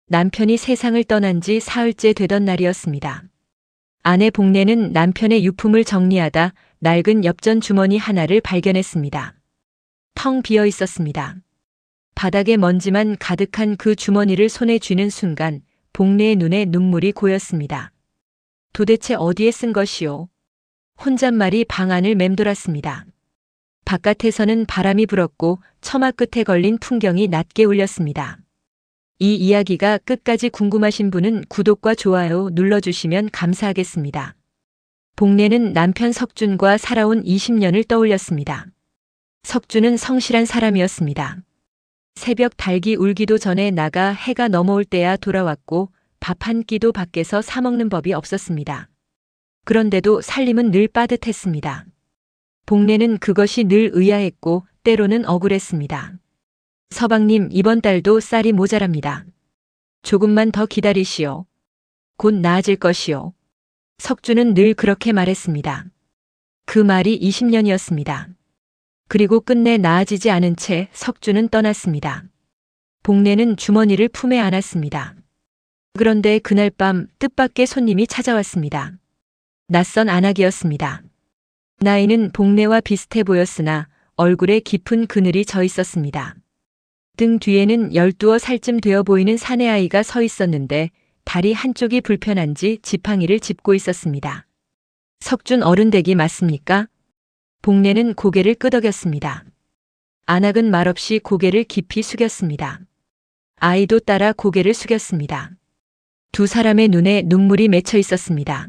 남편이 세상을 떠난 지 사흘째 되던 날이었습니다. 아내 복례는 남편의 유품을 정리하다 낡은 엽전 주머니 하나를 발견했습니다. 텅 비어 있었습니다. 바닥에 먼지만 가득한 그 주머니를 손에 쥐는 순간 복례의 눈에 눈물이 고였습니다. 도대체 어디에 쓴 것이오? 혼잣말이 방 안을 맴돌았습니다. 바깥에서는 바람이 불었고 처마 끝에 걸린 풍경이 낮게 울렸습니다. 이 이야기가 끝까지 궁금하신 분은 구독과 좋아요 눌러주시면 감사하겠습니다. 복례는 남편 석준과 살아온 20년을 떠올렸습니다. 석준은 성실한 사람이었습니다. 새벽 닭이 울기도 전에 나가 해가 넘어올 때야 돌아왔고 밥 한 끼도 밖에서 사 먹는 법이 없었습니다. 그런데도 살림은 늘 빠듯했습니다. 복례는 그것이 늘 의아했고 때로는 억울했습니다. 서방님, 이번 달도 쌀이 모자랍니다. 조금만 더 기다리시오. 곧 나아질 것이오. 석준은 늘 그렇게 말했습니다. 그 말이 20년이었습니다. 그리고 끝내 나아지지 않은 채 석준은 떠났습니다. 복례는 주머니를 품에 안았습니다. 그런데 그날 밤 뜻밖의 손님이 찾아왔습니다. 낯선 안악이었습니다. 나이는 복례와 비슷해 보였으나 얼굴에 깊은 그늘이 져 있었습니다. 등 뒤에는 12살쯤 되어 보이는 사내아이가 서 있었는데 다리 한쪽이 불편한지 지팡이를 짚고 있었습니다. 석준 어른 댁이 맞습니까? 복례는 고개를 끄덕였습니다. 안악은 말없이 고개를 깊이 숙였습니다. 아이도 따라 고개를 숙였습니다. 두 사람의 눈에 눈물이 맺혀 있었습니다.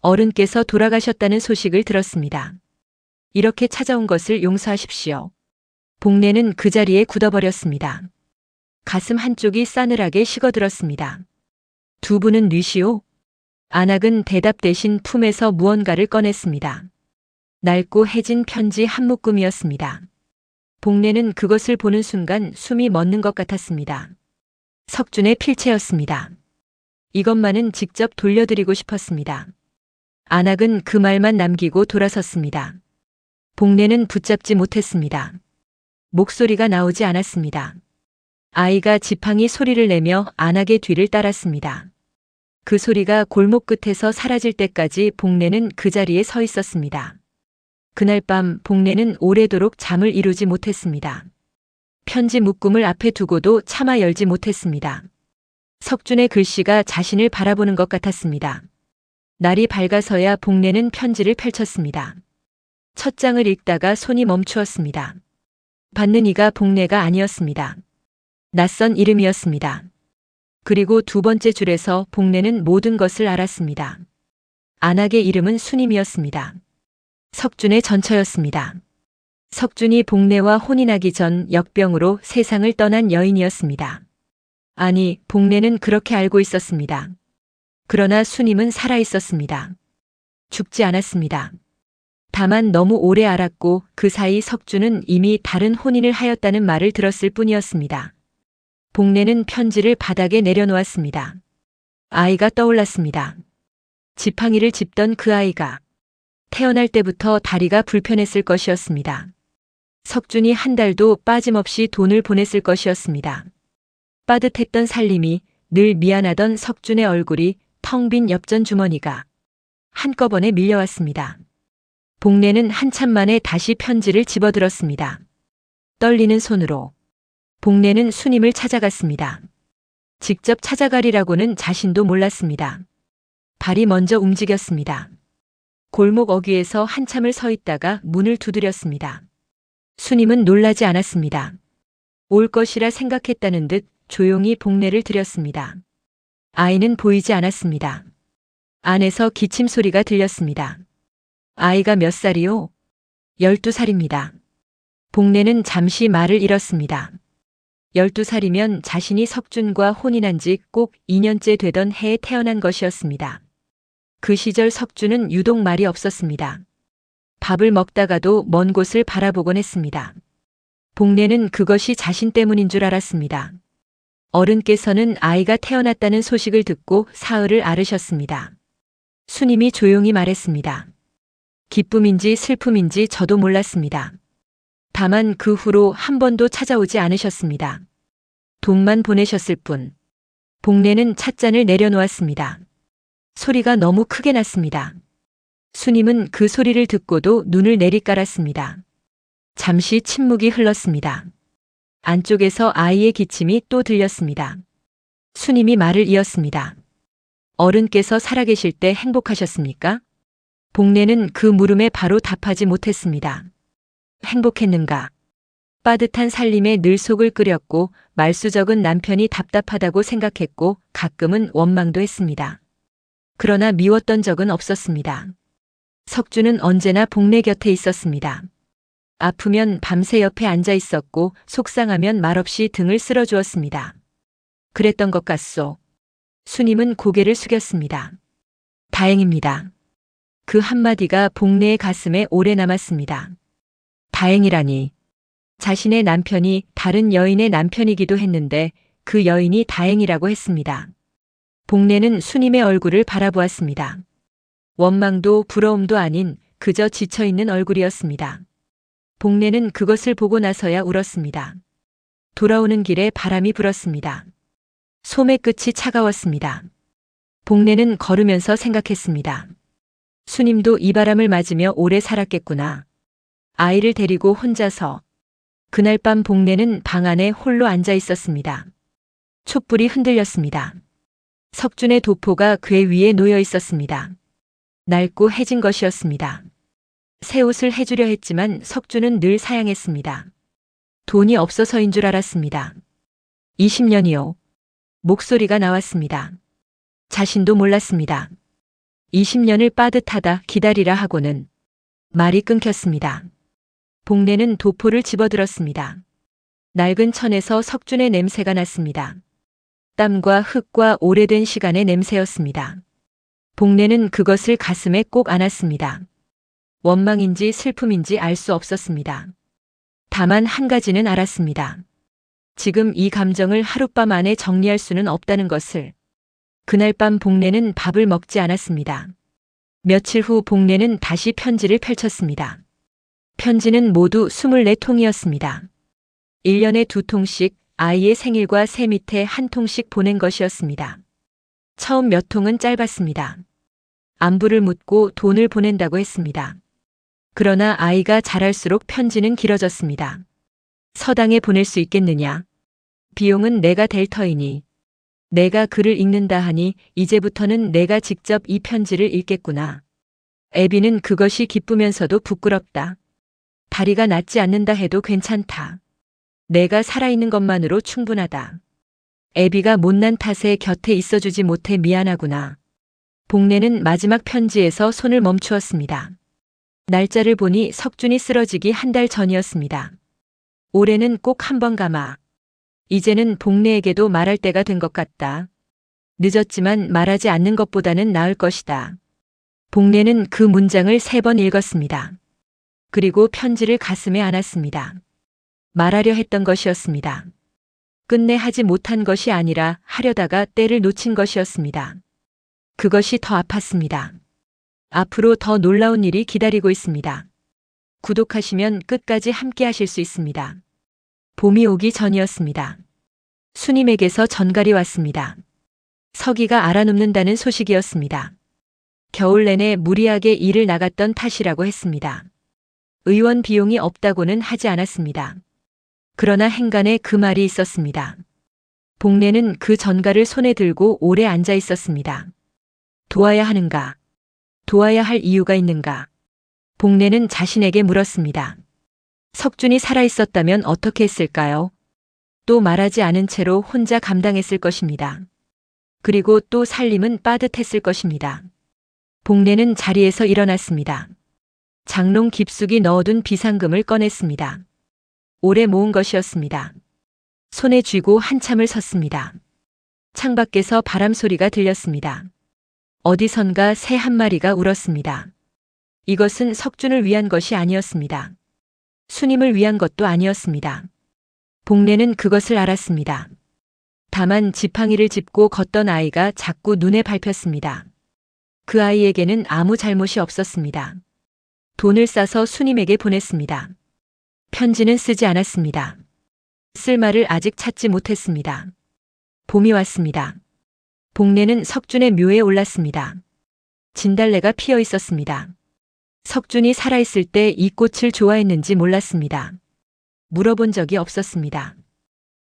어른께서 돌아가셨다는 소식을 들었습니다. 이렇게 찾아온 것을 용서하십시오. 복례는 그 자리에 굳어버렸습니다. 가슴 한쪽이 싸늘하게 식어들었습니다. 두 분은 뉘시오? 안악은 대답 대신 품에서 무언가를 꺼냈습니다. 낡고 해진 편지 한 묶음이었습니다. 복례는 그것을 보는 순간 숨이 멎는 것 같았습니다. 석준의 필체였습니다. 이것만은 직접 돌려드리고 싶었습니다. 안악은 그 말만 남기고 돌아섰습니다. 복례는 붙잡지 못했습니다. 목소리가 나오지 않았습니다. 아이가 지팡이 소리를 내며 안악의 뒤를 따랐습니다. 그 소리가 골목 끝에서 사라질 때까지 복례는 그 자리에 서 있었습니다. 그날 밤 복례는 오래도록 잠을 이루지 못했습니다. 편지 묶음을 앞에 두고도 차마 열지 못했습니다. 석준의 글씨가 자신을 바라보는 것 같았습니다. 날이 밝아서야 복례는 편지를 펼쳤습니다. 첫 장을 읽다가 손이 멈추었습니다. 받는 이가 복례가 아니었습니다. 낯선 이름이었습니다. 그리고 두 번째 줄에서 복례는 모든 것을 알았습니다. 안악의 이름은 순임이었습니다. 석준의 전처였습니다. 석준이 복례와 혼인하기 전 역병으로 세상을 떠난 여인이었습니다. 아니, 복례는 그렇게 알고 있었습니다. 그러나 순임은 살아있었습니다. 죽지 않았습니다. 다만 너무 오래 알았고 그 사이 석준은 이미 다른 혼인을 하였다는 말을 들었을 뿐이었습니다. 복례는 편지를 바닥에 내려놓았습니다. 아이가 떠올랐습니다. 지팡이를 짚던 그 아이가 태어날 때부터 다리가 불편했을 것이었습니다. 석준이 한 달도 빠짐없이 돈을 보냈을 것이었습니다. 빠듯했던 살림이, 늘 미안하던 석준의 얼굴이, 텅 빈 엽전 주머니가 한꺼번에 밀려왔습니다. 복례는 한참 만에 다시 편지를 집어들었습니다. 떨리는 손으로. 복례는 순임을 찾아갔습니다. 직접 찾아가리라고는 자신도 몰랐습니다. 발이 먼저 움직였습니다. 골목 어귀에서 한참을 서 있다가 문을 두드렸습니다. 순임은 놀라지 않았습니다. 올 것이라 생각했다는 듯 조용히 복례를 드렸습니다. 아이는 보이지 않았습니다. 안에서 기침 소리가 들렸습니다. 아이가 몇 살이요? 12살입니다. 복례는 잠시 말을 잃었습니다. 12살이면 자신이 석준과 혼인한 지 꼭 2년째 되던 해에 태어난 것이었습니다. 그 시절 석준은 유독 말이 없었습니다. 밥을 먹다가도 먼 곳을 바라보곤 했습니다. 복례는 그것이 자신 때문인 줄 알았습니다. 어른께서는 아이가 태어났다는 소식을 듣고 사흘을 앓으셨습니다. 순임이 조용히 말했습니다. 기쁨인지 슬픔인지 저도 몰랐습니다. 다만 그 후로 한 번도 찾아오지 않으셨습니다. 돈만 보내셨을 뿐. 복례는 찻잔을 내려놓았습니다. 소리가 너무 크게 났습니다. 수님은 그 소리를 듣고도 눈을 내리깔았습니다. 잠시 침묵이 흘렀습니다. 안쪽에서 아이의 기침이 또 들렸습니다. 수님이 말을 이었습니다. 어른께서 살아계실 때 행복하셨습니까? 복례는 그 물음에 바로 답하지 못했습니다. 행복했는가? 빠듯한 살림에 늘 속을 끓였고 말수적은 남편이 답답하다고 생각했고 가끔은 원망도 했습니다. 그러나 미웠던 적은 없었습니다. 석주는 언제나 복례 곁에 있었습니다. 아프면 밤새 옆에 앉아 있었고 속상하면 말없이 등을 쓸어주었습니다. 그랬던 것 같소. 수님은 고개를 숙였습니다. 다행입니다. 그 한마디가 복례의 가슴에 오래 남았습니다. 다행이라니. 자신의 남편이 다른 여인의 남편이기도 했는데 그 여인이 다행이라고 했습니다. 복례는 수님의 얼굴을 바라보았습니다. 원망도 부러움도 아닌 그저 지쳐있는 얼굴이었습니다. 복례는 그것을 보고 나서야 울었습니다. 돌아오는 길에 바람이 불었습니다. 소매 끝이 차가웠습니다. 복례는 걸으면서 생각했습니다. 수님도 이 바람을 맞으며 오래 살았겠구나. 아이를 데리고 혼자서. 그날 밤 복례는 방 안에 홀로 앉아 있었습니다. 촛불이 흔들렸습니다. 석준의 도포가 궤 위에 놓여 있었습니다. 낡고 해진 것이었습니다. 새 옷을 해주려 했지만 석준은 늘 사양했습니다. 돈이 없어서인 줄 알았습니다. 20년이요. 목소리가 나왔습니다. 자신도 몰랐습니다. 20년을 빠듯하다 기다리라 하고는 말이 끊겼습니다. 복례는 도포를 집어들었습니다. 낡은 천에서 석준의 냄새가 났습니다. 땀과 흙과 오래된 시간의 냄새였습니다. 복례는 그것을 가슴에 꼭 안았습니다. 원망인지 슬픔인지 알 수 없었습니다. 다만 한 가지는 알았습니다. 지금 이 감정을 하룻밤 안에 정리할 수는 없다는 것을. 그날 밤 복례는 밥을 먹지 않았습니다. 며칠 후 복례는 다시 편지를 펼쳤습니다. 편지는 모두 24통이었습니다. 1년에 2통씩 아이의 생일과 새 밑에 한 통씩 보낸 것이었습니다. 처음 몇 통은 짧았습니다. 안부를 묻고 돈을 보낸다고 했습니다. 그러나 아이가 자랄수록 편지는 길어졌습니다. 서당에 보낼 수 있겠느냐? 비용은 내가 댈 터이니. 내가 글을 읽는다 하니 이제부터는 내가 직접 이 편지를 읽겠구나. 애비는 그것이 기쁘면서도 부끄럽다. 다리가 낫지 않는다 해도 괜찮다. 내가 살아있는 것만으로 충분하다. 애비가 못난 탓에 곁에 있어주지 못해 미안하구나. 복례는 마지막 편지에서 손을 멈추었습니다. 날짜를 보니 석준이 쓰러지기 한 달 전이었습니다. 올해는 꼭 한 번 가마. 이제는 복례에게도 말할 때가 된 것 같다. 늦었지만 말하지 않는 것보다는 나을 것이다. 복례는 그 문장을 3번 읽었습니다. 그리고 편지를 가슴에 안았습니다. 말하려 했던 것이었습니다. 끝내 하지 못한 것이 아니라 하려다가 때를 놓친 것이었습니다. 그것이 더 아팠습니다. 앞으로 더 놀라운 일이 기다리고 있습니다. 구독하시면 끝까지 함께 하실 수 있습니다. 봄이 오기 전이었습니다. 수님에게서 전갈이 왔습니다. 서기가 알아눕는다는 소식이었습니다. 겨울 내내 무리하게 일을 나갔던 탓이라고 했습니다. 의원 비용이 없다고는 하지 않았습니다. 그러나 행간에 그 말이 있었습니다. 복례는 그 전갈을 손에 들고 오래 앉아 있었습니다. 도와야 하는가? 도와야 할 이유가 있는가? 복례는 자신에게 물었습니다. 석준이 살아있었다면 어떻게 했을까요? 또 말하지 않은 채로 혼자 감당했을 것입니다. 그리고 또 살림은 빠듯했을 것입니다. 복례는 자리에서 일어났습니다. 장롱 깊숙이 넣어둔 비상금을 꺼냈습니다. 오래 모은 것이었습니다. 손에 쥐고 한참을 섰습니다. 창밖에서 바람 소리가 들렸습니다. 어디선가 새 한 마리가 울었습니다. 이것은 석준을 위한 것이 아니었습니다. 수님을 위한 것도 아니었습니다. 복례는 그것을 알았습니다. 다만 지팡이를 짚고 걷던 아이가 자꾸 눈에 밟혔습니다. 그 아이에게는 아무 잘못이 없었습니다. 돈을 싸서 수님에게 보냈습니다. 편지는 쓰지 않았습니다. 쓸 말을 아직 찾지 못했습니다. 봄이 왔습니다. 복례는 석준의 묘에 올랐습니다. 진달래가 피어 있었습니다. 석준이 살아있을 때 이 꽃을 좋아했는지 몰랐습니다. 물어본 적이 없었습니다.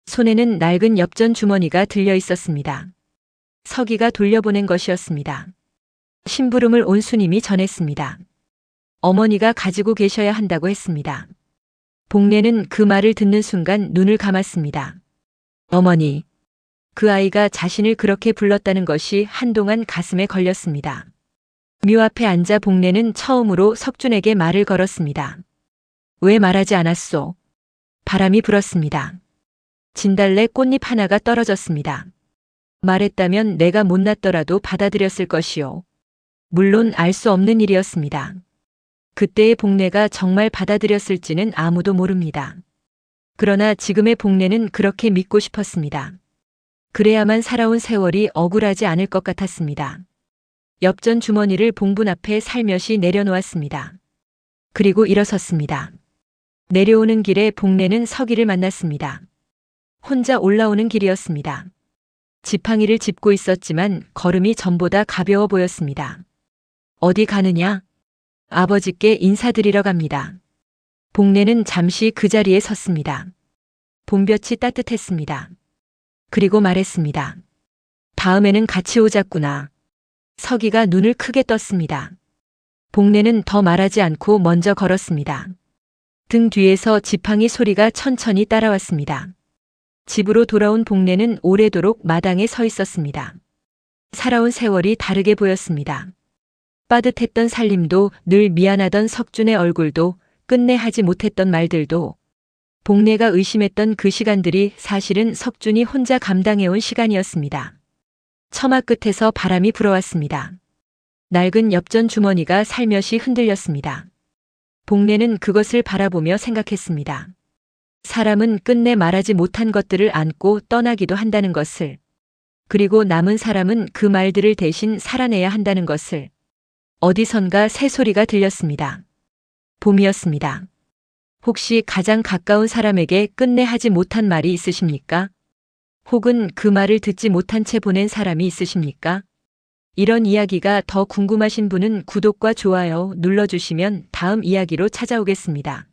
손에는 낡은 엽전 주머니가 들려 있었습니다. 서기가 돌려보낸 것이었습니다. 심부름을 온 수님이 전했습니다. 어머니가 가지고 계셔야 한다고 했습니다. 복례는 그 말을 듣는 순간 눈을 감았습니다. 어머니. 그 아이가 자신을 그렇게 불렀다는 것이 한동안 가슴에 걸렸습니다. 묘 앞에 앉아 복례는 처음으로 석준에게 말을 걸었습니다. 왜 말하지 않았소? 바람이 불었습니다. 진달래 꽃잎 하나가 떨어졌습니다. 말했다면 내가 못났더라도 받아들였을 것이요. 물론 알 수 없는 일이었습니다. 그때의 복례가 정말 받아들였을지는 아무도 모릅니다. 그러나 지금의 복례는 그렇게 믿고 싶었습니다. 그래야만 살아온 세월이 억울하지 않을 것 같았습니다. 엽전 주머니를 봉분 앞에 살며시 내려놓았습니다. 그리고 일어섰습니다. 내려오는 길에 복례는 서기를 만났습니다. 혼자 올라오는 길이었습니다. 지팡이를 짚고 있었지만 걸음이 전보다 가벼워 보였습니다. 어디 가느냐? 아버지께 인사드리러 갑니다. 복례는 잠시 그 자리에 섰습니다. 봄볕이 따뜻했습니다. 그리고 말했습니다. 다음에는 같이 오자꾸나. 서기가 눈을 크게 떴습니다. 복례는 더 말하지 않고 먼저 걸었습니다. 등 뒤에서 지팡이 소리가 천천히 따라왔습니다. 집으로 돌아온 복례는 오래도록 마당에 서 있었습니다. 살아온 세월이 다르게 보였습니다. 빠듯했던 살림도, 늘 미안하던 석준의 얼굴도, 끝내 하지 못했던 말들도, 복례가 의심했던 그 시간들이 사실은 석준이 혼자 감당해온 시간이었습니다. 처마 끝에서 바람이 불어왔습니다. 낡은 엽전 주머니가 살며시 흔들렸습니다. 복례는 그것을 바라보며 생각했습니다. 사람은 끝내 말하지 못한 것들을 안고 떠나기도 한다는 것을, 그리고 남은 사람은 그 말들을 대신 살아내야 한다는 것을. 어디선가 새소리가 들렸습니다. 봄이었습니다. 혹시 가장 가까운 사람에게 끝내 하지 못한 말이 있으십니까? 혹은 그 말을 듣지 못한 채 보낸 사람이 있으십니까? 이런 이야기가 더 궁금하신 분은 구독과 좋아요 눌러주시면 다음 이야기로 찾아오겠습니다.